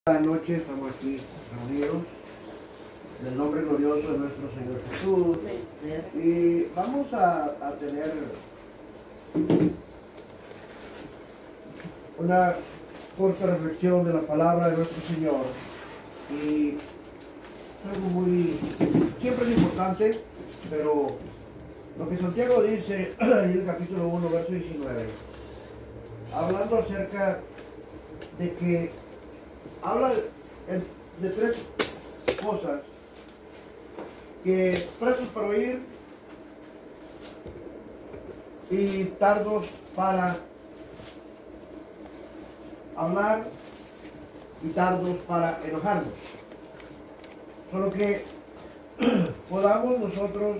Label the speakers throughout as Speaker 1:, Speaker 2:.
Speaker 1: Esta noche estamos aquí reunidos en el nombre glorioso de nuestro Señor Jesús y vamos a tener una corta reflexión de la palabra de nuestro Señor y algo muy, siempre es importante, pero lo que Santiago dice en el capítulo 1, verso 19, hablando acerca de que habla de tres cosas: que presos para oír y tardos para hablar y tardos para enojarnos. Solo que podamos nosotros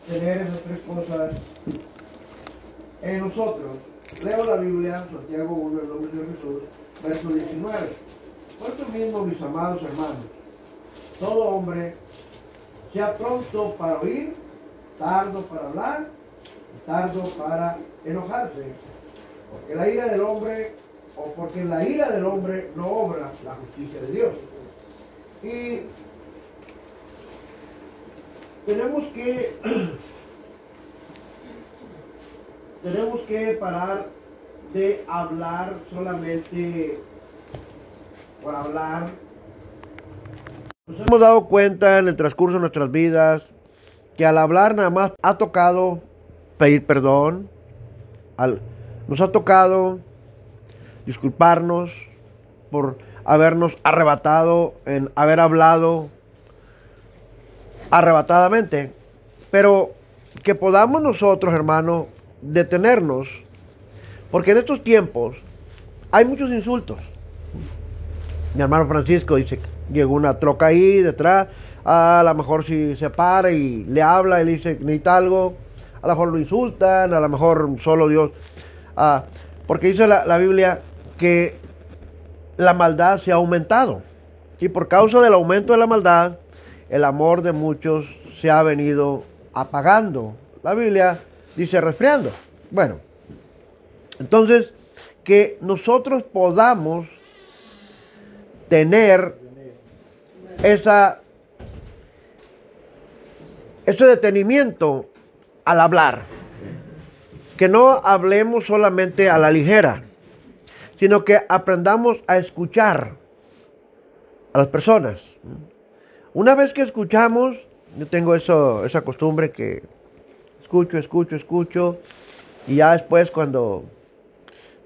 Speaker 1: tener esas tres cosas en nosotros. Leo la Biblia, Santiago 1, en el nombre de Jesús, verso 19. Por esto mismo, mis amados hermanos, todo hombre sea pronto para oír, tardo para hablar y tardo para enojarse, porque la ira del hombre, porque en la ira del hombre no obra la justicia de Dios. Y tenemos que parar de hablar solamente por hablar. Nos hemos dado cuenta en el transcurso de nuestras vidas que al hablar nada más ha tocado pedir perdón, nos ha tocado disculparnos por habernos arrebatado en haber hablado arrebatadamente, pero que podamos nosotros, hermanos, detenernos, porque en estos tiempos hay muchos insultos. Mi hermano Francisco dice que llegó una troca ahí detrás, a lo mejor si se para y le habla y le dice que necesita algo, a lo mejor lo insultan, a lo mejor solo Dios, porque dice la Biblia que la maldad se ha aumentado, y por causa del aumento de la maldad, el amor de muchos se ha venido apagando. La Biblia dice resfriando. Bueno, entonces, que nosotros podamos tener ese detenimiento al hablar, que no hablemos solamente a la ligera, sino que aprendamos a escuchar a las personas. Una vez que escuchamos, yo tengo esa costumbre que escucho, y ya después cuando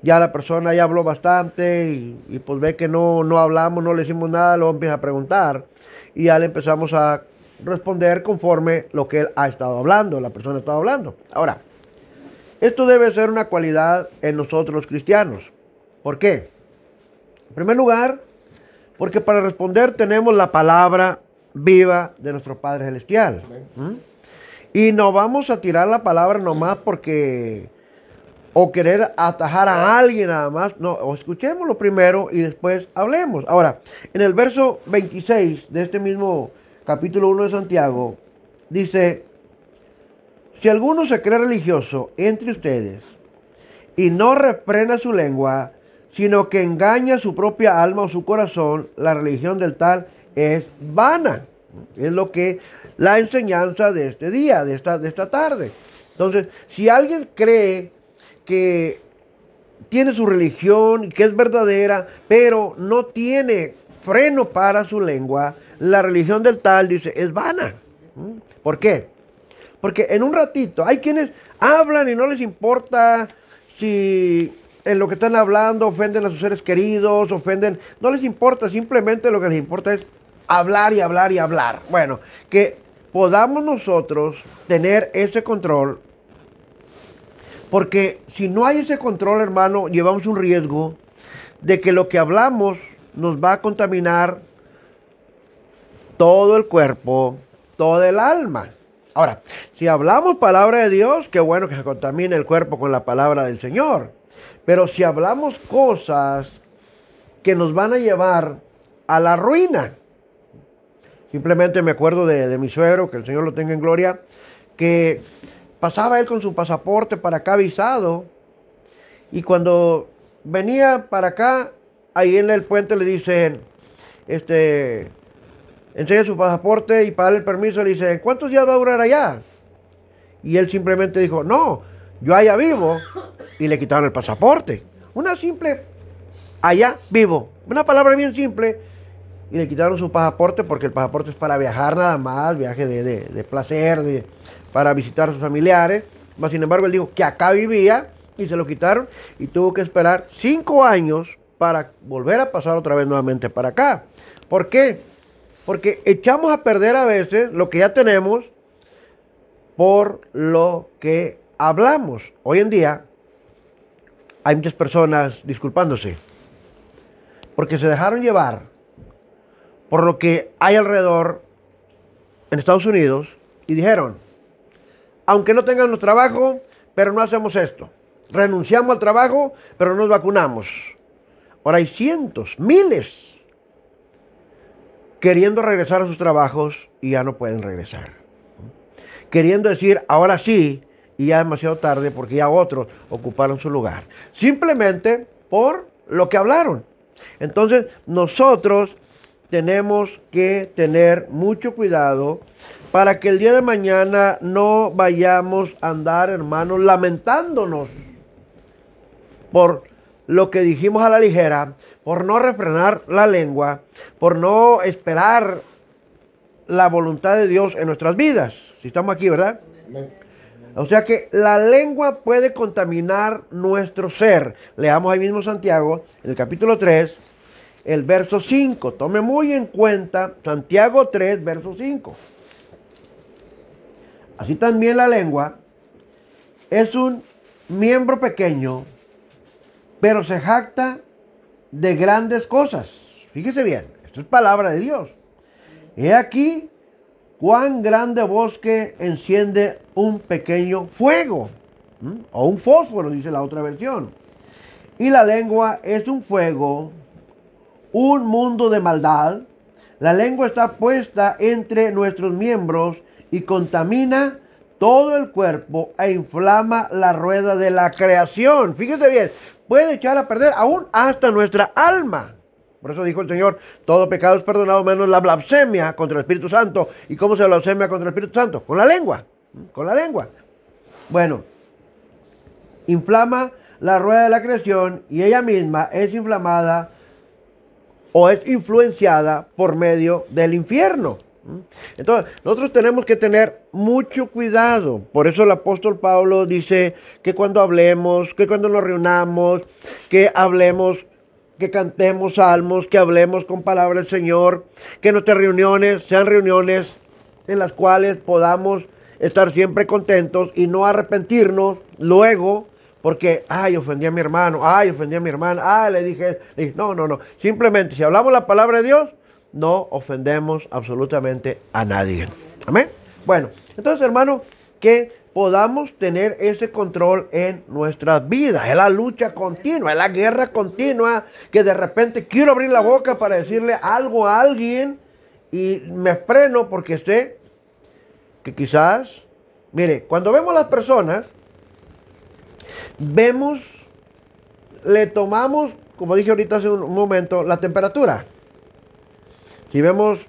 Speaker 1: ya la persona ya habló bastante y pues ve que no hablamos, no le decimos nada, luego empieza a preguntar y ya le empezamos a responder conforme lo que él ha estado hablando, la persona ha estado hablando. Ahora, esto debe ser una cualidad en nosotros los cristianos. ¿Por qué? En primer lugar, porque para responder tenemos la palabra viva de nuestro Padre Celestial. Y no vamos a tirar la palabra nomás porque o querer atajar a alguien nada más. No, o escuchémoslo primero y después hablemos. Ahora, en el verso 26 de este mismo capítulo 1 de Santiago, dice: si alguno se cree religioso entre ustedes y no refrena su lengua, sino que engaña su propia alma o su corazón, la religión del tal es vana. Es lo que la enseñanza de este día, de esta tarde. Entonces, si alguien cree que tiene su religión y que es verdadera, pero no tiene freno para su lengua, la religión del tal, dice, es vana. ¿Por qué? Porque en un ratito hay quienes hablan y no les importa si en lo que están hablando ofenden a sus seres queridos, no les importa, simplemente lo que les importa es hablar y hablar y hablar. Bueno, que podamos nosotros tener ese control, porque si no hay ese control, hermano, llevamos un riesgo de que lo que hablamos nos va a contaminar todo el cuerpo, todo el alma. Ahora, si hablamos palabra de Dios, qué bueno que se contamine el cuerpo con la palabra del Señor. Pero si hablamos cosas que nos van a llevar a la ruina. Simplemente me acuerdo de mi suegro, que el Señor lo tenga en gloria, que pasaba él con su pasaporte para acá visado, y cuando venía para acá, ahí en el puente le dicen, enseña su pasaporte y para darle el permiso le dice, ¿cuántos días va a durar allá? Y él simplemente dijo, no, yo allá vivo, y le quitaron el pasaporte. Una simple, allá vivo, una palabra bien simple, y le quitaron su pasaporte porque el pasaporte es para viajar nada más, viaje de placer, para visitar a sus familiares. Mas sin embargo él dijo que acá vivía y se lo quitaron y tuvo que esperar 5 años para volver a pasar otra vez nuevamente para acá. ¿Por qué? Porque echamos a perder a veces lo que ya tenemos por lo que hablamos. Hoy en día hay muchas personas disculpándose porque se dejaron llevar por lo que hay alrededor en Estados Unidos y dijeron, aunque no tengamos trabajo, pero no hacemos esto. Renunciamos al trabajo, pero no nos vacunamos. Ahora hay cientos, miles, queriendo regresar a sus trabajos y ya no pueden regresar. Queriendo decir, ahora sí, y ya es demasiado tarde porque ya otros ocuparon su lugar. Simplemente por lo que hablaron. Entonces, nosotros tenemos que tener mucho cuidado para que el día de mañana no vayamos a andar, hermanos, lamentándonos por lo que dijimos a la ligera, por no refrenar la lengua, por no esperar la voluntad de Dios en nuestras vidas. Si estamos aquí, ¿verdad? O sea que la lengua puede contaminar nuestro ser. Leamos ahí mismo Santiago, en el capítulo 3, el verso 5. Tome muy en cuenta Santiago 3, verso 5. Así también la lengua es un miembro pequeño, pero se jacta de grandes cosas. Fíjese bien, esto es palabra de Dios. He aquí cuán grande bosque enciende un pequeño fuego, o un fósforo, dice la otra versión. Y la lengua es un fuego, un mundo de maldad. La lengua está puesta entre nuestros miembros y contamina todo el cuerpo e inflama la rueda de la creación. Fíjese bien, puede echar a perder aún hasta nuestra alma. Por eso dijo el Señor, todo pecado es perdonado menos la blasfemia contra el Espíritu Santo. ¿Y cómo se blasfemia contra el Espíritu Santo? Con la lengua, con la lengua. Bueno, inflama la rueda de la creación y ella misma es inflamada o es influenciada por medio del infierno. Entonces, nosotros tenemos que tener mucho cuidado. Por eso el apóstol Pablo dice que cuando hablemos, que cuando nos reunamos, que hablemos, que cantemos salmos, que hablemos con palabra del Señor, que nuestras reuniones sean reuniones en las cuales podamos estar siempre contentos y no arrepentirnos luego porque, ay, ofendí a mi hermano, ay, ofendí a mi hermana, ay, le dije, no. Simplemente, si hablamos la palabra de Dios, no ofendemos absolutamente a nadie. Amén. Bueno, entonces, hermano, que podamos tener ese control en nuestras vidas. Es la lucha continua, es la guerra continua, que de repente quiero abrir la boca para decirle algo a alguien y me freno porque sé que quizás, mire, cuando vemos las personas, le tomamos, como dije ahorita hace un momento, la temperatura. Si vemos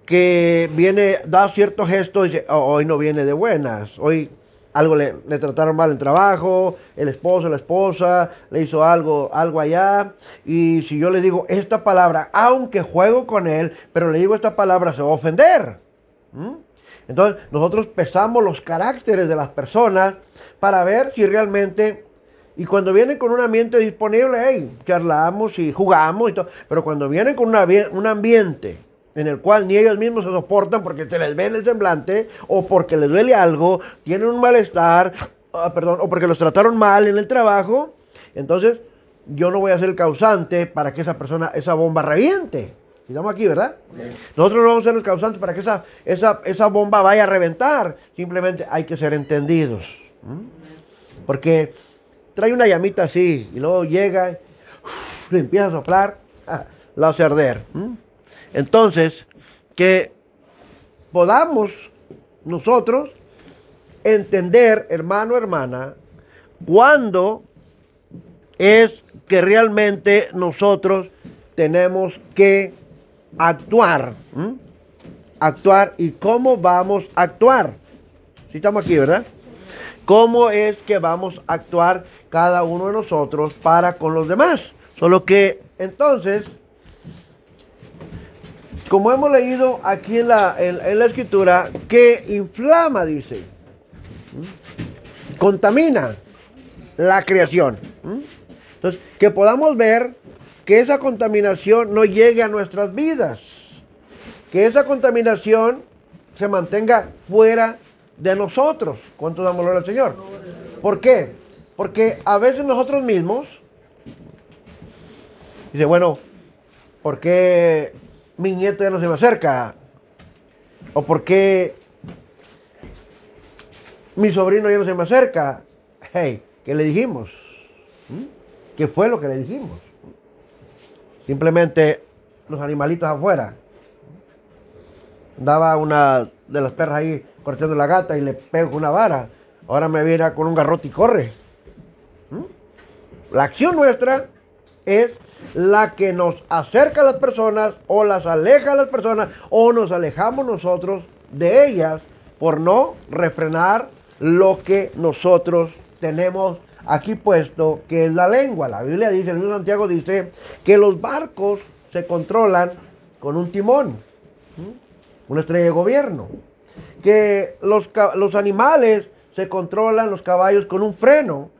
Speaker 1: que da cierto gesto y dice, oh, hoy no viene de buenas, hoy algo le trataron mal en el trabajo, el esposo, la esposa, le hizo algo allá, y si yo le digo esta palabra, aunque juego con él, pero le digo esta palabra, se va a ofender. Entonces nosotros pesamos los caracteres de las personas para ver si realmente, y cuando vienen con un ambiente disponible, hey, charlamos y jugamos y todo, pero cuando vienen con un ambiente en el cual ni ellos mismos se soportan porque se les ve en el semblante, o porque les duele algo, tienen un malestar, o porque los trataron mal en el trabajo, entonces yo no voy a ser el causante para que esa bomba reviente. Estamos aquí, ¿verdad? Nosotros no vamos a ser los causantes para que esa bomba vaya a reventar. Simplemente hay que ser entendidos. Porque trae una llamita así y luego llega, le empieza a soplar, la hace arder. Entonces, que podamos nosotros entender, hermano, hermana, cuándo es que realmente nosotros tenemos que actuar. Actuar y cómo vamos a actuar. Si estamos aquí, ¿verdad? ¿Cómo es que vamos a actuar cada uno de nosotros para con los demás? Solo que entonces, como hemos leído aquí en la escritura, que inflama, dice, contamina la creación. Entonces, que podamos ver que esa contaminación no llegue a nuestras vidas, que esa contaminación se mantenga fuera de nosotros. ¿Cuánto damos gloria al Señor? ¿Por qué? Porque a veces nosotros mismos, dice, bueno, ¿por qué mi nieto ya no se me acerca? ¿O por qué mi sobrino ya no se me acerca? Hey, ¿qué le dijimos? ¿Qué fue lo que le dijimos? Simplemente los animalitos afuera. Andaba una de las perras ahí cortando la gata y le pego con una vara. Ahora me viene con un garrote y corre. La acción nuestra es la que nos acerca a las personas o las aleja a las personas o nos alejamos nosotros de ellas por no refrenar lo que nosotros tenemos aquí puesto, que es la lengua. La Biblia dice, el mismo Santiago dice que los barcos se controlan con un timón, una estrella de gobierno, que los animales se controlan, los caballos, con un freno,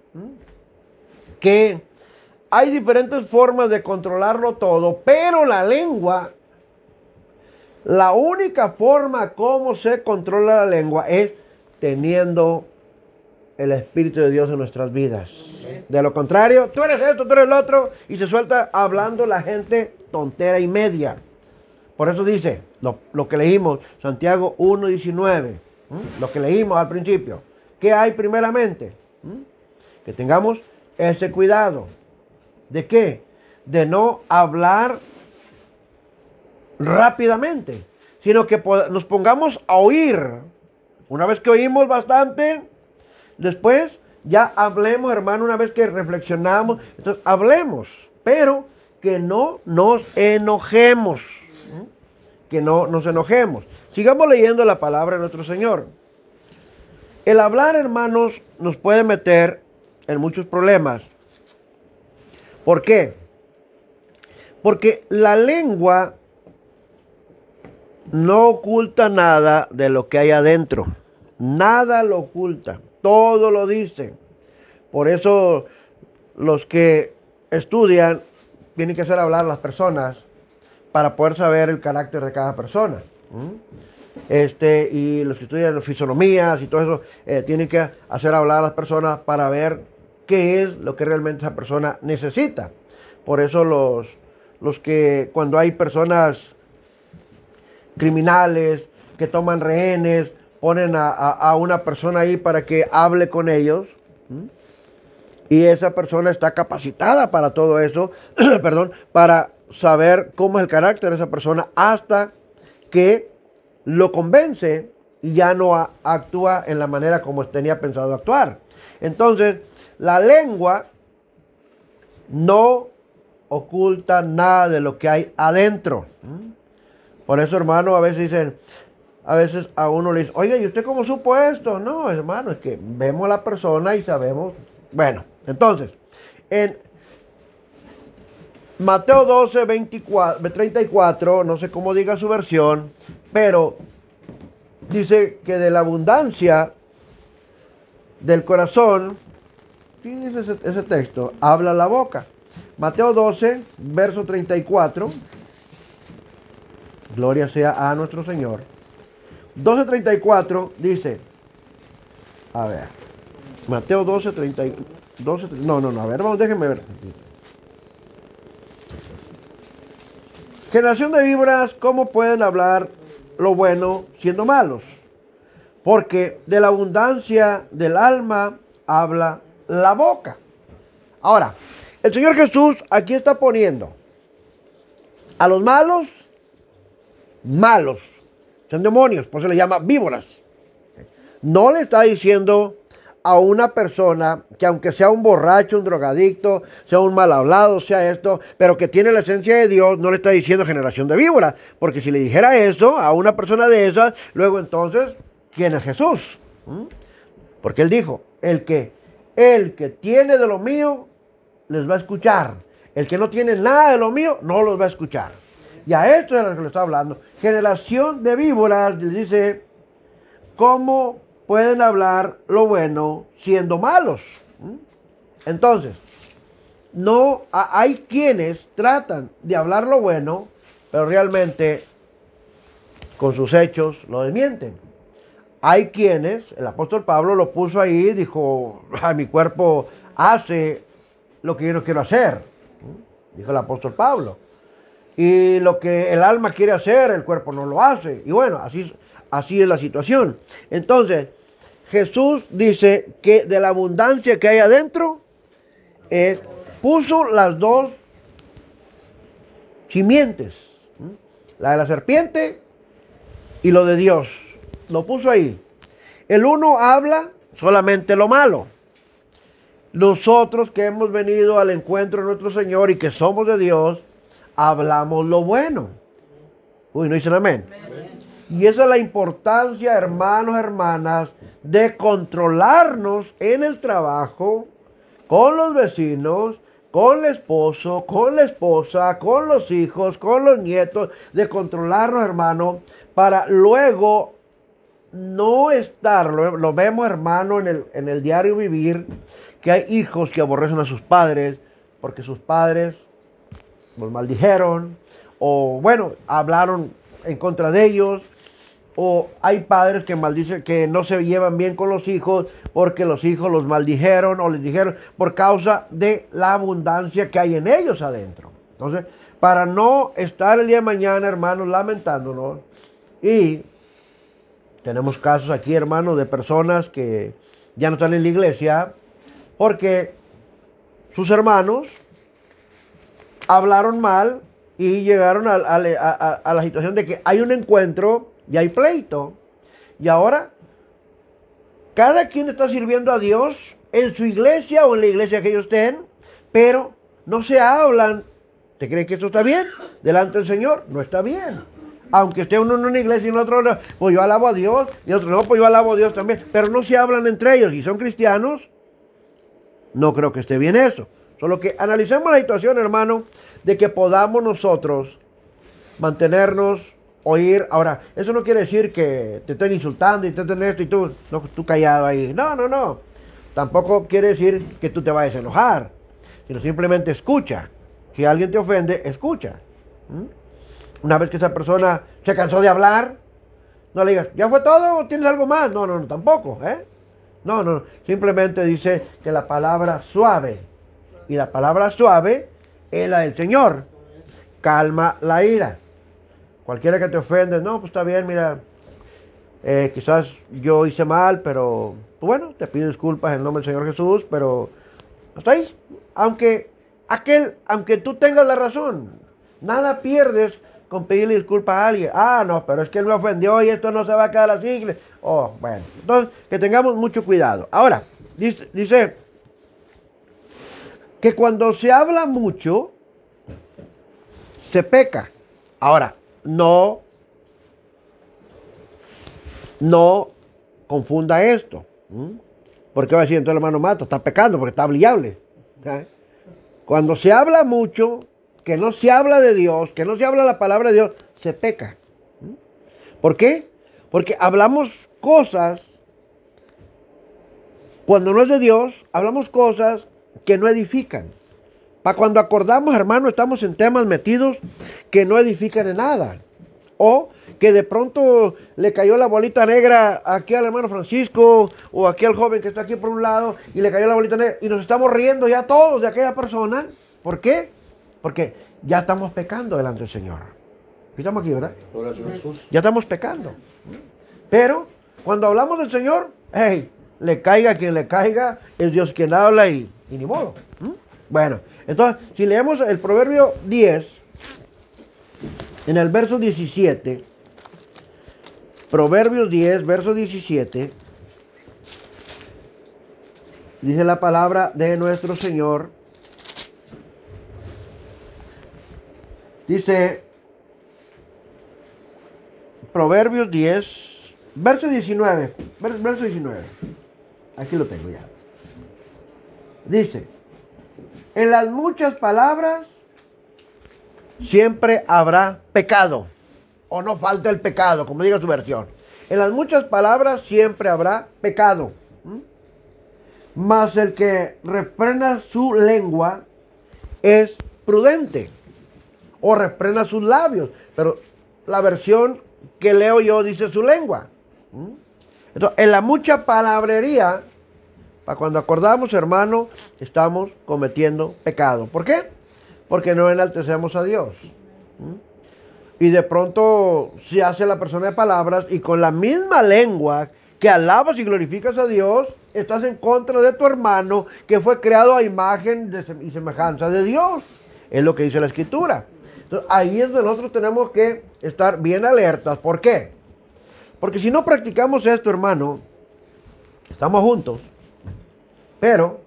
Speaker 1: que hay diferentes formas de controlarlo todo, pero la lengua, la única forma como se controla la lengua es teniendo el Espíritu de Dios en nuestras vidas. De lo contrario, tú eres esto, tú eres el otro, y se suelta hablando la gente tontera y media. Por eso dice lo que leímos, Santiago 1:19, lo que leímos al principio. ¿Qué hay primeramente? Que tengamos ese cuidado. ¿De qué? De no hablar rápidamente, sino que nos pongamos a oír. Una vez que oímos bastante, después ya hablemos, hermano, una vez que reflexionamos, entonces hablemos, pero que no nos enojemos. Que no nos enojemos. Sigamos leyendo la palabra de nuestro Señor. El hablar, hermanos, nos puede meter en muchos problemas. ¿Por qué? Porque la lengua no oculta nada de lo que hay adentro. Nada lo oculta. Todo lo dice. Por eso los que estudian tienen que hacer hablar a las personas para poder saber el carácter de cada persona. Y los que estudian fisonomías y todo eso, tienen que hacer hablar a las personas para ver qué es lo que realmente esa persona necesita. Por eso los que cuando hay personas criminales que toman rehenes, ponen a una persona ahí para que hable con ellos. Y esa persona está capacitada para todo eso, perdón, para saber cómo es el carácter de esa persona hasta que lo convence y ya no actúa en la manera como tenía pensado actuar. Entonces, la lengua no oculta nada de lo que hay adentro. Por eso, hermano, a veces a uno le dicen, oye, ¿y usted cómo supo esto? No, hermano, es que vemos a la persona y sabemos. Bueno, entonces, en Mateo 12, 34, no sé cómo diga su versión, pero dice que de la abundancia del corazón, ¿quién dice ese texto? Habla la boca. Mateo 12, verso 34, gloria sea a nuestro Señor. 12:34 dice, a ver, Mateo 12, 30, 12, no, a ver, vamos, déjenme ver. Generación de víboras, ¿cómo pueden hablar lo bueno siendo malos? Porque de la abundancia del alma habla la boca. Ahora, el Señor Jesús aquí está poniendo a los malos, son demonios, por eso le llama víboras. No le está diciendo a una persona que aunque sea un borracho, un drogadicto, sea un mal hablado, sea esto, pero que tiene la esencia de Dios, no le está diciendo generación de víboras, porque si le dijera eso a una persona de esas, luego entonces, ¿quién es Jesús? Porque él dijo, el que tiene de lo mío, les va a escuchar. El que no tiene nada de lo mío, no los va a escuchar. Y a esto es a lo que le está hablando. Generación de víboras, les dice, ¿cómo pueden hablar lo bueno siendo malos? Entonces, no hay quienes tratan de hablar lo bueno, pero realmente con sus hechos lo desmienten. Hay quienes, el apóstol Pablo lo puso ahí, dijo, mi cuerpo hace lo que yo no quiero hacer, dijo el apóstol Pablo. Y lo que el alma quiere hacer, el cuerpo no lo hace. Y bueno, así es la situación. Entonces, Jesús dice que de la abundancia que hay adentro, puso las dos simientes, la de la serpiente y lo de Dios. Lo puso ahí. El uno habla solamente lo malo. Nosotros que hemos venido al encuentro de nuestro Señor y que somos de Dios, hablamos lo bueno. Uy, ¿no dicen amén? Y esa es la importancia, hermanos, hermanas, de controlarnos en el trabajo, con los vecinos, con el esposo, con la esposa, con los hijos, con los nietos, de controlarnos, hermano, para luego no estar, lo vemos, hermano, en el diario vivir, que hay hijos que aborrecen a sus padres porque sus padres los maldijeron, o bueno, hablaron en contra de ellos, o hay padres que maldicen, que no se llevan bien con los hijos porque los hijos los maldijeron o les dijeron por causa de la abundancia que hay en ellos adentro. Entonces, para no estar el día de mañana, hermanos, lamentándonos, y tenemos casos aquí, hermanos, de personas que ya no están en la iglesia porque sus hermanos hablaron mal y llegaron a la situación de que hay un encuentro y hay pleito. Y ahora, cada quien está sirviendo a Dios en su iglesia o en la iglesia que ellos estén, pero no se hablan. ¿Te cree que esto está bien? Delante del Señor, no está bien. Aunque esté uno en una iglesia y en otro, pues yo alabo a Dios, y otro no, pues yo alabo a Dios también. Pero no se hablan entre ellos. Y son cristianos, no creo que esté bien eso. Solo que analicemos la situación, hermano, de que podamos nosotros mantenernos, oír. Ahora, eso no quiere decir que te estén insultando y te estén esto y tú callado ahí. No, no, no. Tampoco quiere decir que tú te vayas a enojar, sino simplemente escucha. Si alguien te ofende, escucha. Una vez que esa persona se cansó de hablar, no le digas, ¿ya fue todo o tienes algo más? No, no, no, tampoco, ¿eh? No, no, simplemente dice que la palabra suave, y la palabra suave es la del Señor, calma la ira. Cualquiera que te ofende, no, pues está bien, mira, quizás yo hice mal, pero pues bueno, te pido disculpas en el nombre del Señor Jesús, pero hasta ahí. Aunque tú tengas la razón, nada pierdes con pedirle disculpas a alguien. Ah, no, pero es que él me ofendió y esto no se va a quedar así. Oh, bueno, entonces que tengamos mucho cuidado. Ahora, dice que cuando se habla mucho, se peca. Ahora, no confunda esto. Porque va a decir, entonces el hermano Mato está pecando porque está hablable. ¿Okay? Cuando se habla mucho, que no se habla de Dios, que no se habla la palabra de Dios, se peca. ¿Por qué? Porque hablamos cosas, cuando no es de Dios, hablamos cosas que no edifican. Para cuando acordamos, hermano, estamos en temas metidos que no edifican en nada. O que de pronto le cayó la bolita negra aquí al hermano Francisco o aquí al joven que está aquí por un lado y le cayó la bolita negra y nos estamos riendo ya todos de aquella persona. ¿Por qué? Porque ya estamos pecando delante del Señor. Estamos aquí, ¿verdad? Ya estamos pecando. Pero cuando hablamos del Señor, hey, le caiga quien le caiga, es Dios quien habla y ni modo. Bueno, entonces, si leemos el Proverbio 10, en el verso 17, Proverbios 10, verso 17, Dice la palabra de nuestro Señor. Dice Proverbios 10, verso 19. Verso 19. Aquí lo tengo ya. Dice, en las muchas palabras siempre habrá pecado. O no falta el pecado, como diga su versión. En las muchas palabras siempre habrá pecado. Mas el que refrena su lengua es prudente. O refrena sus labios. Pero la versión que leo yo dice su lengua. Entonces, en la mucha palabrería, para cuando acordamos, hermano, estamos cometiendo pecado. ¿Por qué? Porque no enaltecemos a Dios. Y de pronto se hace la persona de palabras y con la misma lengua que alabas y glorificas a Dios, estás en contra de tu hermano que fue creado a imagen y semejanza de Dios. Es lo que dice la Escritura. Entonces, ahí es donde nosotros tenemos que estar bien alertas. ¿Por qué? Porque si no practicamos esto, hermano, estamos juntos, pero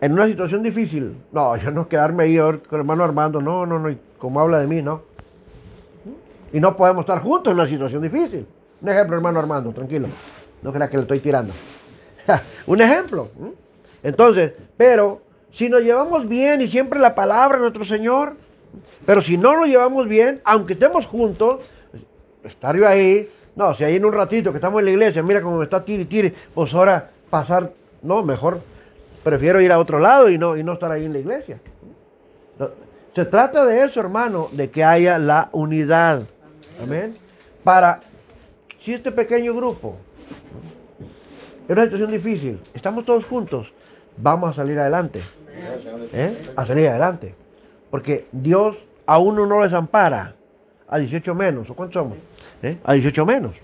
Speaker 1: en una situación difícil, no, yo no quedarme ahí con el hermano Armando, no, como habla de mí, no. Y no podemos estar juntos en una situación difícil. Un ejemplo, hermano Armando, tranquilo, no crea que le estoy tirando. Un ejemplo. Entonces, pero si nos llevamos bien y siempre la palabra de nuestro Señor, pero si no nos llevamos bien, aunque estemos juntos, estar yo ahí, no, si ahí en un ratito que estamos en la iglesia, mira cómo me está tire, pues ahora pasar, no, mejor prefiero ir a otro lado y no estar ahí en la iglesia. Se trata de eso, hermano, de que haya la unidad. Amén. Para, si este pequeño grupo es una situación difícil, estamos todos juntos, vamos a salir adelante. A salir adelante. Porque Dios a uno no desampara, a 18 menos. ¿O cuántos somos? A 18 menos.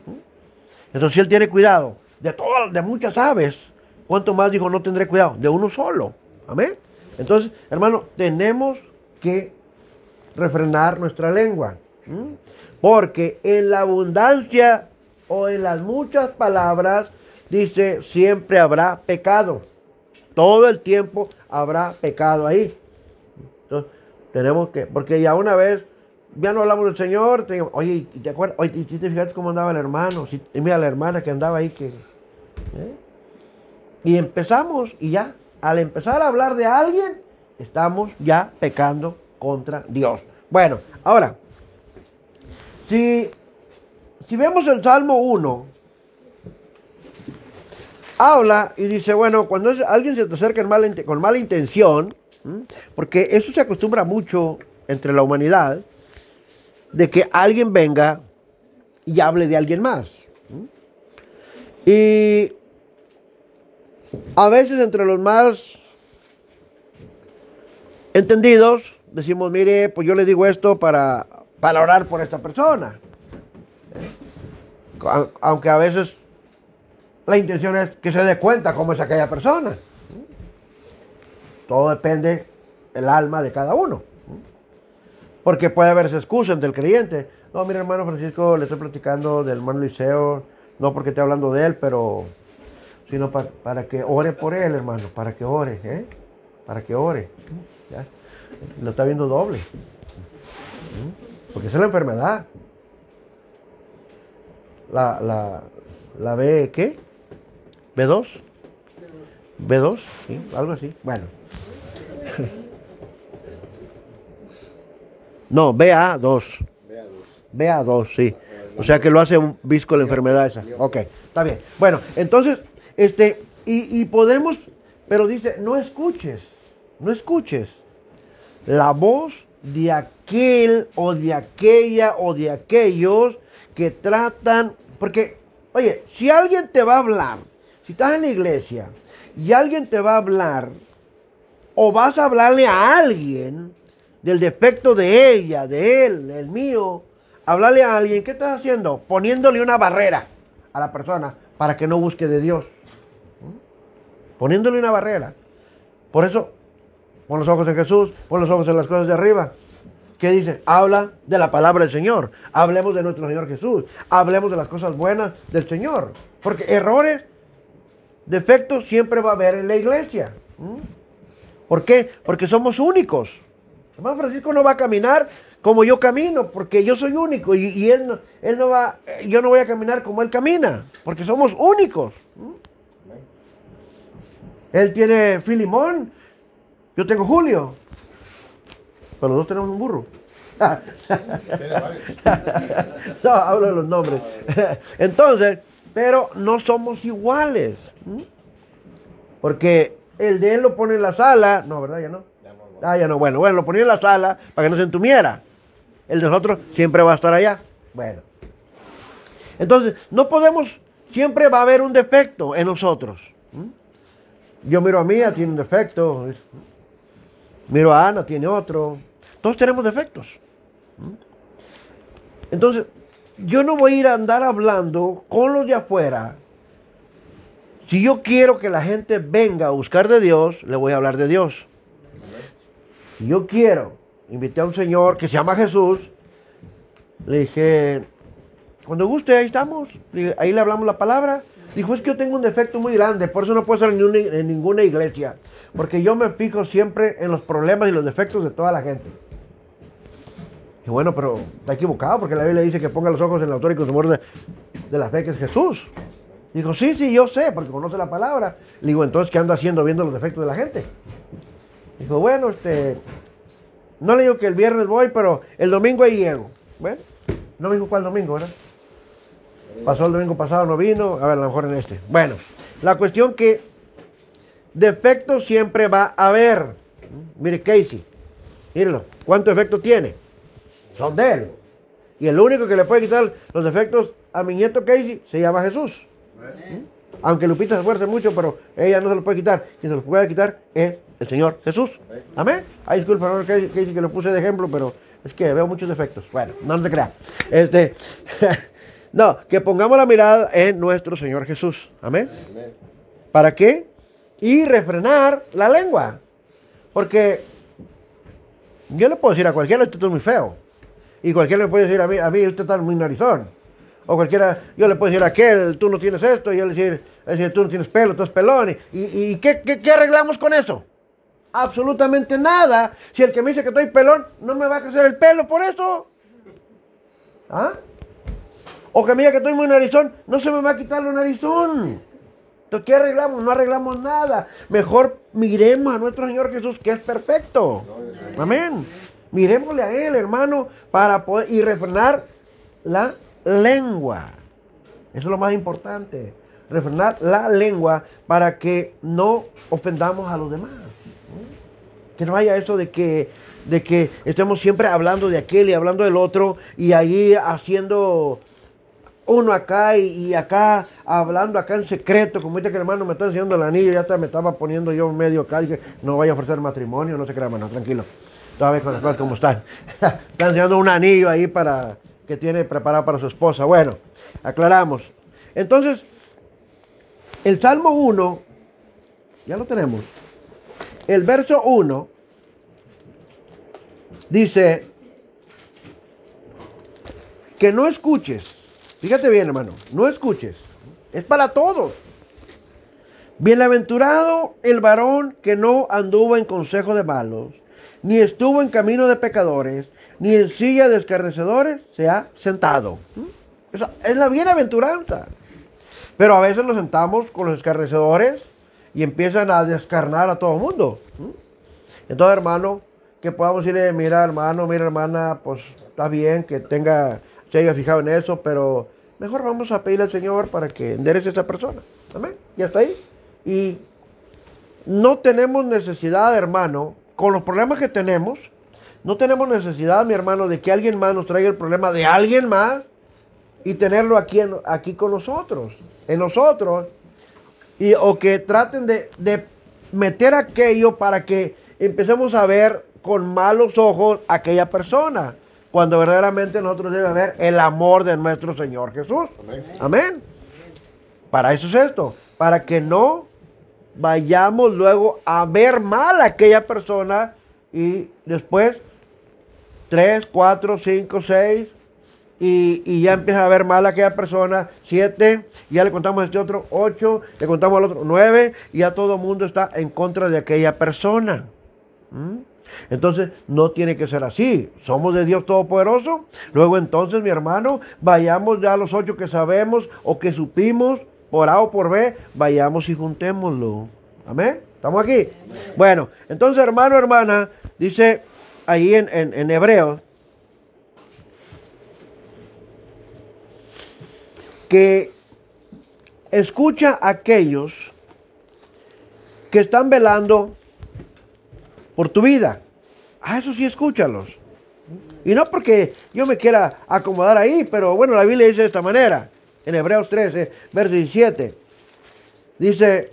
Speaker 1: Entonces, si Él tiene cuidado de muchas aves, ¿cuánto más dijo no tendré cuidado? De uno solo. Amén. Entonces, hermano, tenemos que refrenar nuestra lengua. Porque en la abundancia o en las muchas palabras, dice, siempre habrá pecado. Todo el tiempo habrá pecado ahí. Entonces, tenemos que, porque ya una vez, ya no hablamos del Señor, oye, ¿te acuerdas? Oye, ¿te fijaste cómo andaba el hermano? Y mira la hermana que andaba ahí, y empezamos, y ya, al empezar a hablar de alguien, estamos ya pecando contra Dios. Bueno, ahora, si vemos el Salmo 1, habla y dice, bueno, cuando alguien se te acerca con mala intención, porque eso se acostumbra mucho entre la humanidad, de que alguien venga y hable de alguien más. Y a veces entre los más entendidos decimos, mire, pues yo le digo esto para orar por esta persona. Aunque a veces la intención es que se dé cuenta cómo es aquella persona. Todo depende del alma de cada uno. Porque puede haberse excusa ante el creyente. No, mira, hermano Francisco, le estoy platicando del hermano Liceo, no porque esté hablando de él, pero sino para que ore por él, hermano, para que ore, para que ore. ¿Ya? Lo está viendo doble. Porque esa es la enfermedad. La B, ¿qué? ¿B2? ¿B2? ¿Sí? Algo así. Bueno. No, BA2. BA2, sí. O sea que lo hace un visco la enfermedad esa. Ok, está bien. Bueno, entonces, y podemos, pero dice, no escuches la voz de aquel o de aquella o de aquellos que tratan, porque, oye, si alguien te va a hablar, si estás en la iglesia y alguien te va a hablar, o vas a hablarle a alguien del defecto de ella, de él, el mío, hablarle a alguien, ¿qué estás haciendo? Poniéndole una barrera a la persona para que no busque de Dios. Poniéndole una barrera. Por eso, pon los ojos en Jesús, pon los ojos en las cosas de arriba. ¿Qué dice? Habla de la palabra del Señor. Hablemos de nuestro Señor Jesús. Hablemos de las cosas buenas del Señor. Porque errores defectos siempre va a haber en la iglesia. ¿Por qué? Porque somos únicos. Hermano Francisco no va a caminar como yo camino, porque yo soy único y él no va, yo no voy a caminar como él camina, porque somos únicos. Él tiene Filimón, yo tengo Julio, pero los dos tenemos un burro. No, hablo de los nombres. Entonces, pero no somos iguales, porque el de él lo pone en la sala, no, ¿verdad? Ya no. Ya no, bueno, lo ponía en la sala para que no se entumiera. El de nosotros siempre va a estar allá. Bueno. Entonces, no podemos, siempre va a haber un defecto en nosotros. Yo miro a Mía, tiene un defecto. Miro a Ana, tiene otro. Todos tenemos defectos. Entonces, yo no voy a ir a andar hablando con los de afuera. Si yo quiero que la gente venga a buscar de Dios, le voy a hablar de Dios. Si yo quiero, invité a un señor que se llama Jesús, le dije, cuando guste, ahí estamos, ahí le hablamos la palabra. Dijo, es que yo tengo un defecto muy grande, por eso no puedo estar en ninguna iglesia, porque yo me fijo siempre en los problemas y los defectos de toda la gente. Y bueno, pero está equivocado, porque la Biblia dice que ponga los ojos en el autor y consumidor de la fe, que es Jesús. Dijo, sí, yo sé, porque conoce la palabra. Le digo, entonces, ¿qué anda haciendo viendo los defectos de la gente? Dijo, bueno, no le digo que el viernes voy, pero el domingo ahí llego. Bueno, no me dijo cuál domingo, ¿verdad? Pasó el domingo pasado, no vino, a ver, a lo mejor en este. Bueno, la cuestión que defectos siempre va a haber. Mire Casey, mírenlo, ¿cuántos defectos tiene? Son de él. Y el único que le puede quitar los defectos a mi nieto Casey se llama Jesús. Aunque Lupita se esfuerce mucho, pero ella no se lo puede quitar. Quien se lo puede quitar es el Señor Jesús. Amén. Ay, disculpa, no, que lo puse de ejemplo, pero es que veo muchos defectos. Bueno, no te creas. No, que pongamos la mirada en nuestro Señor Jesús. Amén. ¿Para qué? Y refrenar la lengua. Porque yo le puedo decir a cualquiera, usted es muy feo. Y cualquiera le puede decir a mí usted está muy narizón. O cualquiera, yo le puedo decir a aquel, tú no tienes esto, y él decir, tú no tienes pelo, tú eres pelón. ¿Y qué arreglamos con eso? Absolutamente nada. Si el que me dice que estoy pelón, no me va a crecer el pelo por eso. ¿Ah? O que me diga que estoy muy narizón, no se me va a quitar lo narizón. Entonces, ¿qué arreglamos? No arreglamos nada. Mejor miremos a nuestro Señor Jesús, que es perfecto. Amén. Miremosle a Él, hermano, para poder y refrenar la lengua. Eso es lo más importante. Refrenar la lengua para que no ofendamos a los demás. Que no haya eso de que estemos siempre hablando de aquel y hablando del otro y ahí haciendo uno acá y acá, hablando acá en secreto, como ahorita que el hermano me está enseñando el anillo, ya me estaba poniendo yo medio acá, dije, no vaya a ofrecer matrimonio, no se crea, hermano, tranquilo. Todavía con las cosas como están. Está enseñando un anillo ahí que tiene preparado para su esposa. Bueno, aclaramos. Entonces, el Salmo 1, ya lo tenemos. El verso 1 dice que no escuches. Fíjate bien, hermano, no escuches. Es para todos. Bienaventurado el varón que no anduvo en consejo de malos, ni estuvo en camino de pecadores, ni en silla de escarnecedores se ha sentado. Esa es la bienaventuranza. Pero a veces nos sentamos con los escarnecedores y empiezan a descarnar a todo el mundo. Entonces, hermano, que podamos decirle, mira, hermano, mira, hermana, pues está bien que se haya fijado en eso, pero mejor vamos a pedirle al Señor para que enderece a esa persona. Amén. Ya está ahí. Y no tenemos necesidad, hermano, con los problemas que tenemos, no tenemos necesidad, mi hermano, de que alguien más nos traiga el problema de alguien más y tenerlo aquí con nosotros, en nosotros, o que traten de meter aquello para que empecemos a ver con malos ojos a aquella persona, cuando verdaderamente nosotros debe ver el amor de nuestro Señor Jesús. Amén. Amén. Para eso es esto, para que no vayamos luego a ver mal a aquella persona y después 3, 4, 5, 6 y ya empieza a ver mal a aquella persona, 7, ya le contamos a este otro, 8, le contamos al otro, 9, y ya todo el mundo está en contra de aquella persona. Entonces, no tiene que ser así. Somos de Dios Todopoderoso. Luego entonces, mi hermano, vayamos ya a los 8 que sabemos o que supimos, por A o por B, vayamos y juntémoslo. Amén. ¿Estamos aquí? Bueno, entonces, hermano, hermana, dice ahí en Hebreos, que escucha a aquellos que están velando por tu vida. Eso sí, escúchalos. Y no porque yo me quiera acomodar ahí, pero bueno, la Biblia dice de esta manera, en Hebreos 13, verso 17. Dice,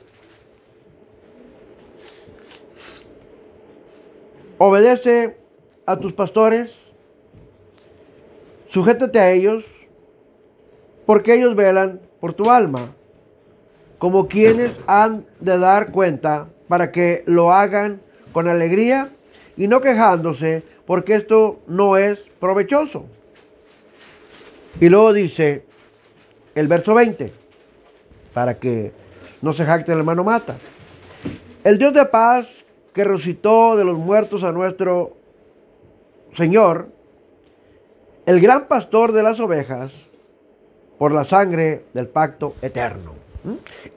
Speaker 1: obedece a tus pastores, sujétate a ellos, porque ellos velan por tu alma, como quienes han de dar cuenta, para que lo hagan con alegría y no quejándose, porque esto no es provechoso. Y luego dice el verso 20, para que no se jacte el hermano Mata. El Dios de paz, que resucitó de los muertos a nuestro Señor, el gran pastor de las ovejas, por la sangre del pacto eterno.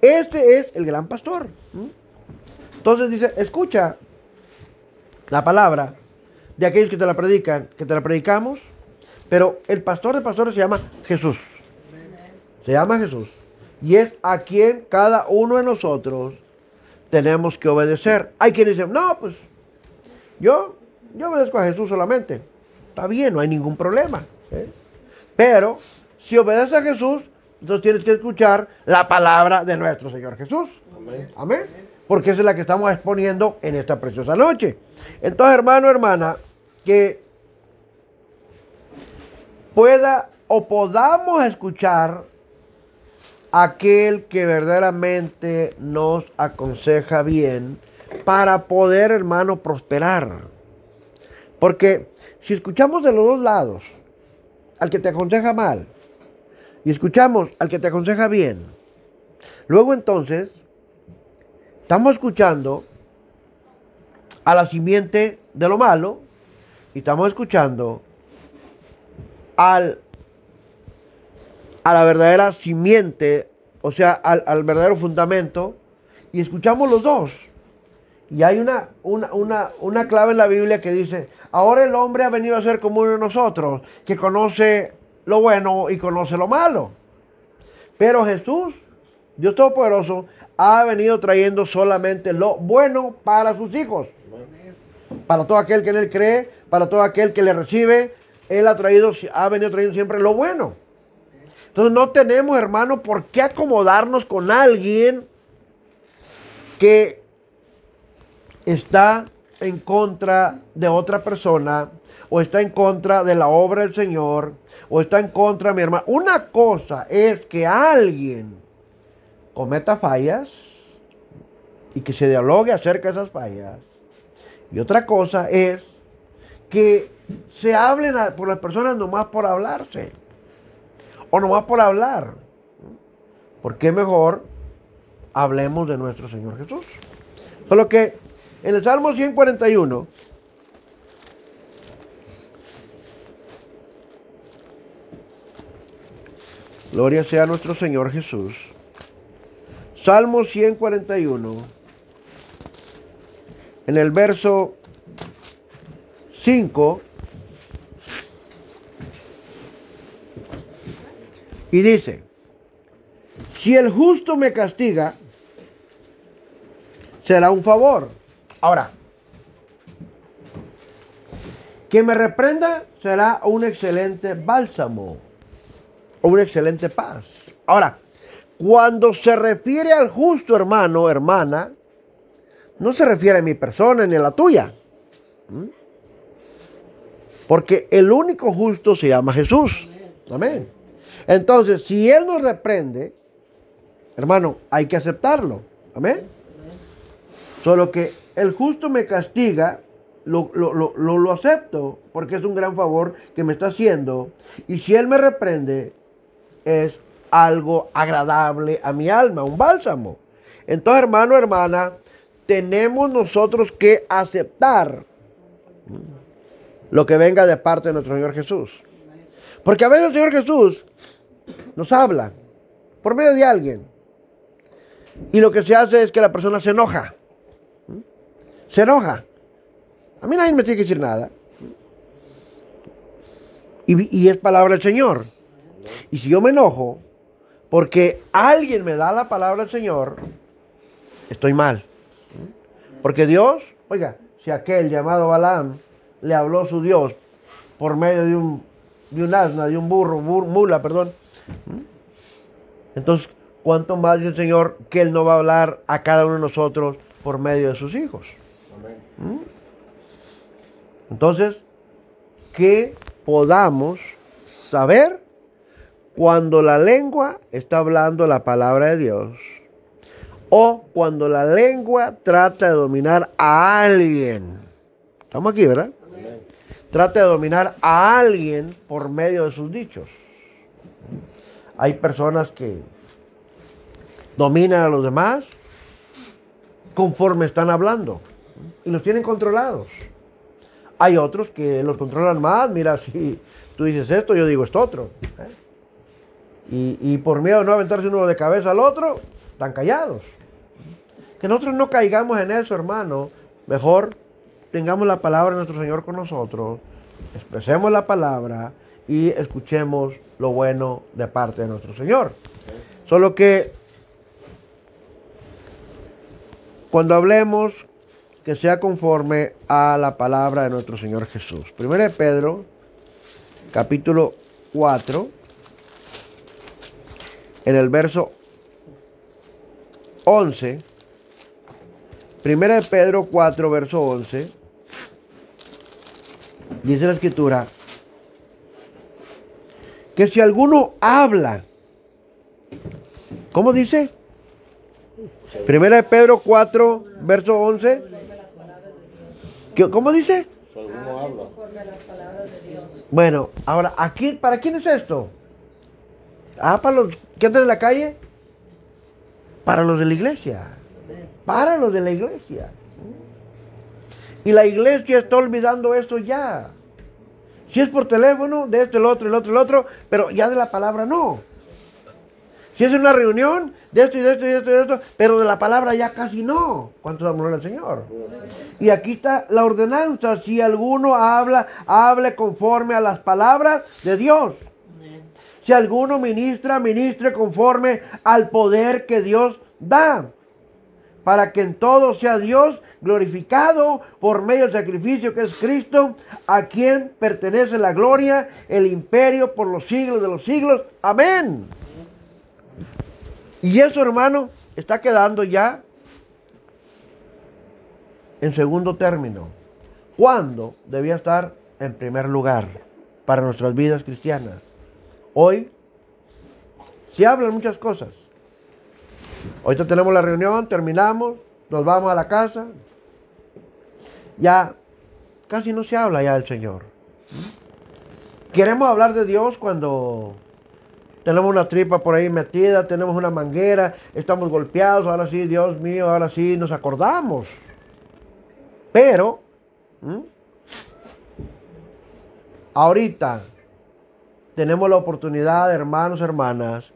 Speaker 1: Este es el gran pastor. Entonces dice, escucha la palabra de aquellos que te la predican, que te la predicamos, pero el pastor de pastores se llama Jesús. Se llama Jesús. Y es a quien cada uno de nosotros tenemos que obedecer. Hay quienes dicen, no, pues yo obedezco a Jesús solamente. Está bien, no hay ningún problema. Pero si obedeces a Jesús, entonces tienes que escuchar la palabra de nuestro Señor Jesús. Amén. Amén. Porque esa es la que estamos exponiendo en esta preciosa noche. Entonces, hermano, hermana, que pueda o podamos escuchar a aquel que verdaderamente nos aconseja bien para poder, hermano, prosperar. Porque si escuchamos de los dos lados, al que te aconseja mal y escuchamos al que te aconseja bien, luego entonces estamos escuchando a la simiente de lo malo y estamos escuchando a la verdadera simiente, o sea, al verdadero fundamento, y escuchamos los dos. Y hay una clave en la Biblia que dice, ahora el hombre ha venido a ser como uno de nosotros, que conoce lo bueno y conoce lo malo. Pero Jesús, Dios Todopoderoso, ha venido trayendo solamente lo bueno para sus hijos. Para todo aquel que en Él cree, para todo aquel que le recibe, Él ha venido trayendo siempre lo bueno. Entonces no tenemos, hermano, por qué acomodarnos con alguien que está en contra de otra persona, o está en contra de la obra del Señor, o está en contra de mi hermano. Una cosa es que alguien cometa fallas y que se dialogue acerca de esas fallas. Y otra cosa es que se hablen por las personas nomás por hablarse, o nomás por hablar. ¿Por qué mejor hablemos de nuestro Señor Jesús? Solo que en el Salmo 141, gloria sea a nuestro Señor Jesús. Salmo 141, en el verso 5, y dice, si el justo me castiga, será un favor. Ahora, que me reprenda será un excelente bálsamo o una excelente paz. Ahora, cuando se refiere al justo, hermano, hermana, no se refiere a mi persona ni a la tuya. Porque el único justo se llama Jesús. Amén. Entonces, si Él nos reprende, hermano, hay que aceptarlo. Amén. Solo que el justo me castiga lo acepto porque es un gran favor que me está haciendo. Y si Él me reprende, es algo agradable a mi alma, un bálsamo. Entonces, hermano, hermana, tenemos nosotros que aceptar lo que venga de parte de nuestro Señor Jesús. Porque a veces el Señor Jesús nos habla por medio de alguien. Y lo que se hace es que la persona se enoja. Se enoja. A mí nadie me tiene que decir nada. Y es palabra del Señor. Y si yo me enojo porque alguien me da la palabra del Señor, estoy mal. Porque Dios, oiga, si aquel llamado Balaam le habló su Dios por medio de un asna, de un mula, perdón. Entonces, ¿cuánto más dice el Señor que Él no va a hablar a cada uno de nosotros por medio de sus hijos? Amén. Entonces, que podamos saber cuando la lengua está hablando la palabra de Dios o cuando la lengua trata de dominar a alguien. Estamos aquí, ¿verdad? Amén. Trata de dominar a alguien por medio de sus dichos. Hay personas que dominan a los demás conforme están hablando y los tienen controlados. Hay otros que los controlan más. Mira, si tú dices esto, yo digo esto otro. Y por miedo de no aventarse uno de cabeza al otro, están callados. Que nosotros no caigamos en eso, hermano. Mejor tengamos la palabra de nuestro Señor con nosotros, expresemos la palabra y escuchemos lo bueno de parte de nuestro Señor. Solo que cuando hablemos, que sea conforme a la palabra de nuestro Señor Jesús. 1 de Pedro, capítulo 4, en el verso 11. 1 de Pedro 4, verso 11. Dice la Escritura que si alguno habla, ¿cómo dice? 1 de Pedro 4, verso 11. ¿Cómo dice? Si alguno habla. Bueno, ahora, aquí, ¿para quién es esto? Para los que andan en la calle. Para los de la iglesia. Para los de la iglesia. Y la iglesia está olvidando eso ya. Si es por teléfono, de esto, el otro, pero ya de la palabra no. Si es una reunión, de esto y de esto y de esto y de esto, pero de la palabra ya casi no. ¿Cuántos amor al Señor? Y aquí está la ordenanza. Si alguno habla, hable conforme a las palabras de Dios. Si alguno ministra, ministre conforme al poder que Dios da, para que en todo sea Dios glorificado por medio del sacrificio que es Cristo, a quien pertenece la gloria, el imperio por los siglos de los siglos. Amén. Y eso, hermano, está quedando ya en segundo término. ¿Cuándo debía estar en primer lugar para nuestras vidas cristianas? Hoy se hablan muchas cosas. Ahorita tenemos la reunión, terminamos, nos vamos a la casa. Ya casi no se habla ya del Señor. Queremos hablar de Dios cuando tenemos una tripa por ahí metida, tenemos una manguera, estamos golpeados, ahora sí, Dios mío, ahora sí nos acordamos. Pero, ahorita tenemos la oportunidad, hermanos, hermanas,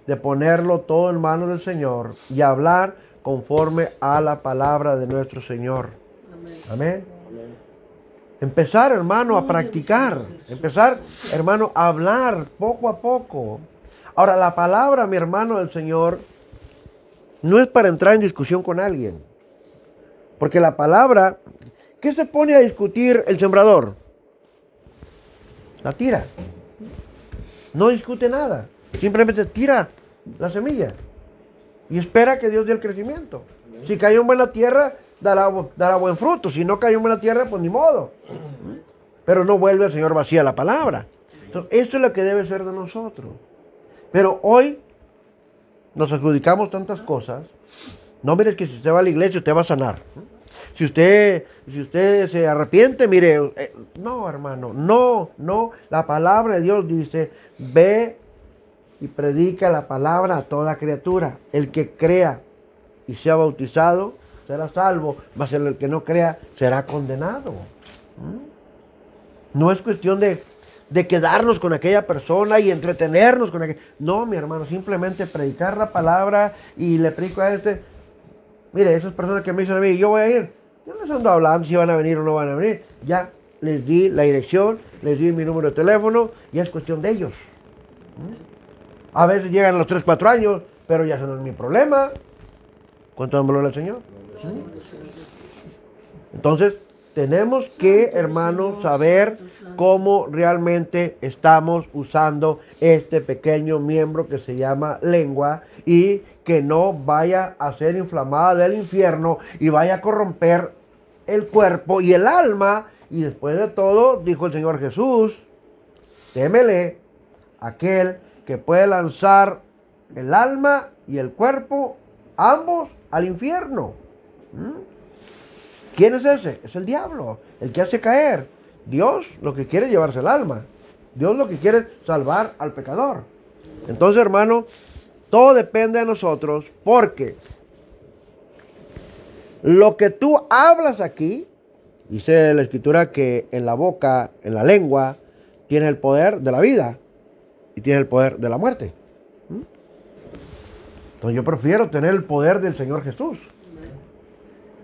Speaker 1: de ponerlo todo en manos del Señor y hablar conforme a la palabra de nuestro Señor. Amén. Amén. Amén. Empezar, hermano, a practicar. Empezar, hermano, a hablar poco a poco. Ahora, la palabra, mi hermano, del Señor, no es para entrar en discusión con alguien. Porque la palabra, ¿qué se pone a discutir el sembrador? La tira. No discute nada. Simplemente tira la semilla y espera que Dios dé el crecimiento. Si cayó en buena tierra, dará buen fruto. Si no cayó en buena tierra, pues ni modo. Pero no vuelve el Señor vacía la palabra. Entonces, esto es lo que debe ser de nosotros. Pero hoy nos adjudicamos tantas cosas. No mires que si usted va a la iglesia, usted va a sanar. Si usted se arrepiente, mire, no, hermano, no. La palabra de Dios dice, ve y predica la palabra a toda criatura. El que crea y sea bautizado será salvo, mas el que no crea será condenado. No es cuestión de quedarnos con aquella persona y entretenernos con aquella. No, mi hermano, simplemente predicar la palabra y le predico a este. Mire, esas personas que me dicen a mí, yo voy a ir. Yo no les ando hablando si van a venir o no van a venir. Ya les di la dirección, les di mi número de teléfono, ya es cuestión de ellos. A veces llegan a los 3, 4 años, pero ya eso no es mi problema. ¿Cuánto dan valor al Señor? Entonces, tenemos que, hermanos, saber cómo realmente estamos usando este pequeño miembro que se llama lengua y que no vaya a ser inflamada del infierno y vaya a corromper el cuerpo y el alma. Y después de todo, dijo el Señor Jesús, témele aquel que puede lanzar el alma y el cuerpo, ambos, al infierno. ¿Quién es ese? Es el diablo, el que hace caer. Dios lo que quiere es llevarse el alma. Dios lo que quiere es salvar al pecador. Entonces, hermano, todo depende de nosotros, porque lo que tú hablas aquí, dice la Escritura que en la boca, en la lengua, tiene el poder de la vida y tiene el poder de la muerte. Entonces yo prefiero tener el poder del Señor Jesús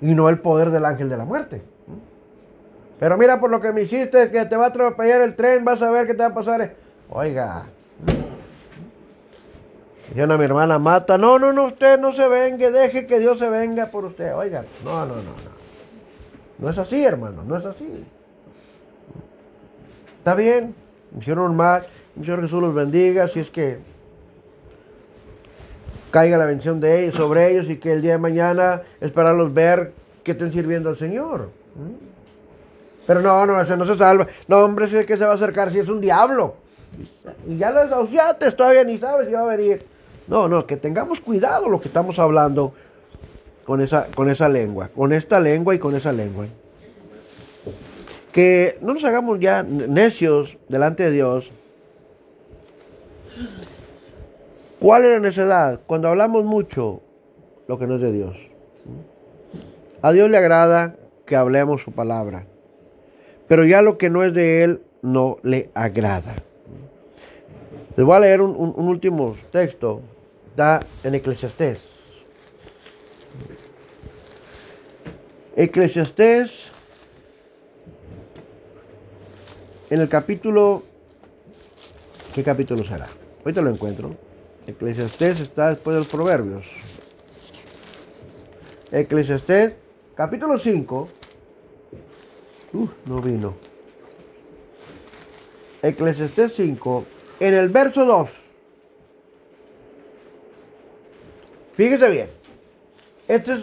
Speaker 1: y no el poder del ángel de la muerte. Pero mira, por lo que me hiciste, que te va a atropellar el tren, vas a ver qué te va a pasar. Oiga, dijeron a mi hermana, mata. No, usted no se vengue, deje que Dios se venga por usted. Oiga, no. No es así, hermano, no es así. Está bien, me hicieron un mal, el Señor Jesús los bendiga, si es que caiga la bendición de ellos, sobre ellos, y que el día de mañana esperarlos ver que estén sirviendo al Señor. Pero no, ese no se salva. No, hombre, si es que se va a acercar, si es un diablo. Y ya lo desahuciaste, todavía ni sabes si va a venir. No, que tengamos cuidado lo que estamos hablando con esa lengua, con esta lengua y con esa lengua. Que no nos hagamos ya necios delante de Dios. ¿Cuál es la necedad? Cuando hablamos mucho lo que no es de Dios. A Dios le agrada que hablemos su palabra, pero ya lo que no es de Él no le agrada. Les voy a leer un último texto. Está en Eclesiastés. Eclesiastés, en el capítulo, ¿qué capítulo será? Ahorita lo encuentro. Eclesiastés está después de los Proverbios. Eclesiastés, capítulo 5. No vino. Eclesiastés 5, en el verso 2. Fíjese bien. Esta es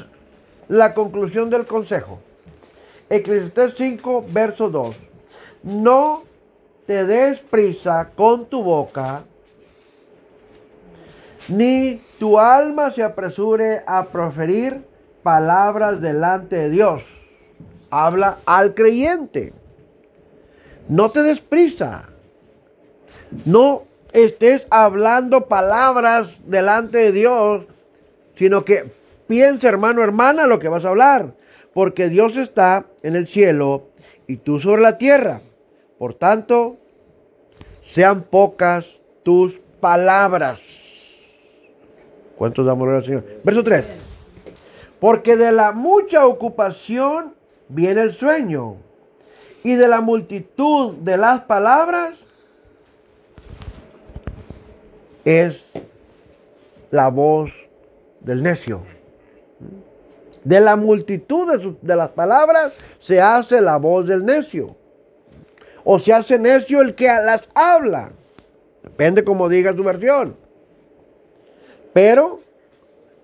Speaker 1: la conclusión del consejo. Eclesiastés 5, verso 2. No te des prisa con tu boca, ni tu alma se apresure a proferir palabras delante de Dios. Habla al creyente. No te des prisa. No estés hablando palabras delante de Dios, sino que piensa, hermano, hermana, lo que vas a hablar. Porque Dios está en el cielo y tú sobre la tierra. Por tanto, sean pocas tus palabras. ¿Cuántos damos al Señor? Verso 3. Porque de la mucha ocupación viene el sueño, y de la multitud de las palabras es la voz del necio. De la multitud de las palabras se hace la voz del necio. O se hace necio el que las habla. Depende como diga su versión. Pero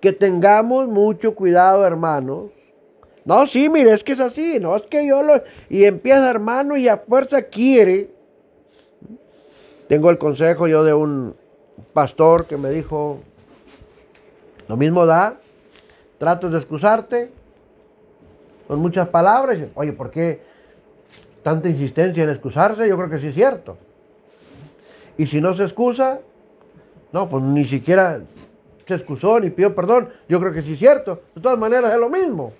Speaker 1: que tengamos mucho cuidado, hermanos. No, sí, mire, es que es así. No, es que yo lo... Y empieza, hermano, y a fuerza quiere. Tengo el consejo yo de un pastor que me dijo, lo mismo da, tratas de excusarte con muchas palabras. Oye, ¿por qué tanta insistencia en excusarse? Yo creo que sí es cierto. Y si no se excusa, no, pues ni siquiera se excusó ni pidió perdón. Yo creo que sí es cierto. De todas maneras es lo mismo.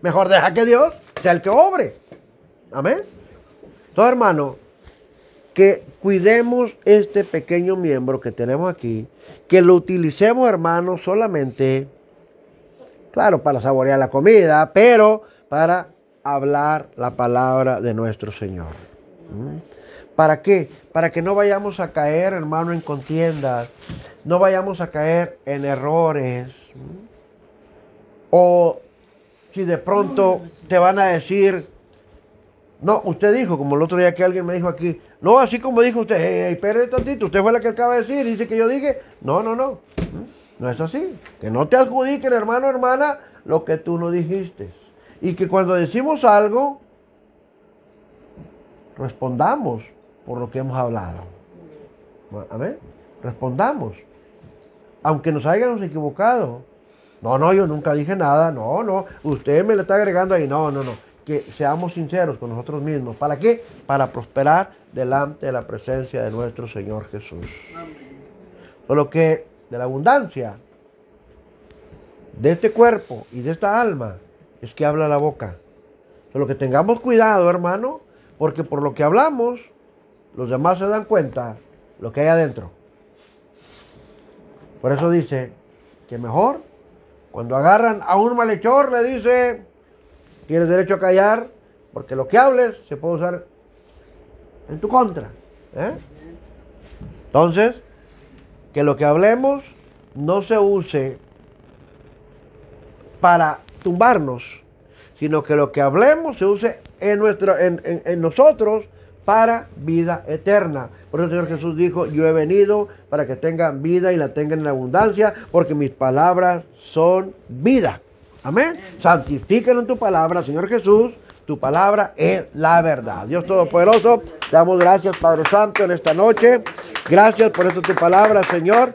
Speaker 1: Mejor deja que Dios sea el que obre. Amén. Entonces, hermano, que cuidemos este pequeño miembro que tenemos aquí, que lo utilicemos, hermano, solamente, claro, para saborear la comida, pero para hablar la palabra de nuestro Señor. ¿Para qué? Para que no vayamos a caer, hermano, en contiendas, no vayamos a caer en errores, o si de pronto te van a decir, no, usted dijo, como el otro día que alguien me dijo aquí, no, así como dijo usted, hey, espere tantito, usted fue la que acaba de decir, dice que yo dije, no, no es así, que no te adjudiquen, hermano, hermana, lo que tú no dijiste, y que cuando decimos algo, respondamos por lo que hemos hablado, amén, respondamos, aunque nos hayamos equivocado, no, yo nunca dije nada, no, usted me le está agregando ahí, no, que seamos sinceros con nosotros mismos. ¿Para qué? Para prosperar delante de la presencia de nuestro Señor Jesús. Solo que de la abundancia de este cuerpo y de esta alma es que habla la boca. Solo que tengamos cuidado, hermano, porque por lo que hablamos, los demás se dan cuenta lo que hay adentro. Por eso dice que mejor, cuando agarran a un malhechor, le dice, tienes derecho a callar, porque lo que hables se puede usar en tu contra. Entonces, que lo que hablemos no se use para tumbarnos, sino que lo que hablemos se use en nosotros para vida eterna. Por eso el Señor Jesús dijo, yo he venido para que tengan vida y la tengan en abundancia, porque mis palabras son vida. Amén. Santifícalo en tu palabra, Señor Jesús. Tu palabra es la verdad. Dios Todopoderoso, te damos gracias, Padre Santo, en esta noche. Gracias por esta tu palabra, Señor.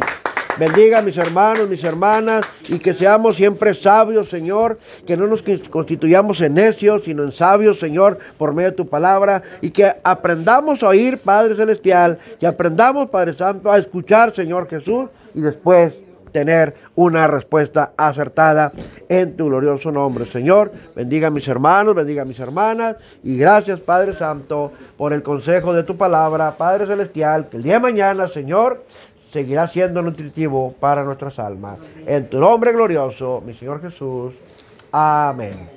Speaker 1: Bendiga a mis hermanos, mis hermanas, y que seamos siempre sabios, Señor, que no nos constituyamos en necios, sino en sabios, Señor, por medio de tu palabra, y que aprendamos a oír, Padre Celestial, que aprendamos, Padre Santo, a escuchar, Señor Jesús, y después tener una respuesta acertada en tu glorioso nombre, Señor. Bendiga a mis hermanos, bendiga a mis hermanas, y gracias, Padre Santo, por el consejo de tu palabra, Padre Celestial, que el día de mañana, Señor, seguirá siendo nutritivo para nuestras almas. En tu nombre glorioso, mi Señor Jesús. Amén.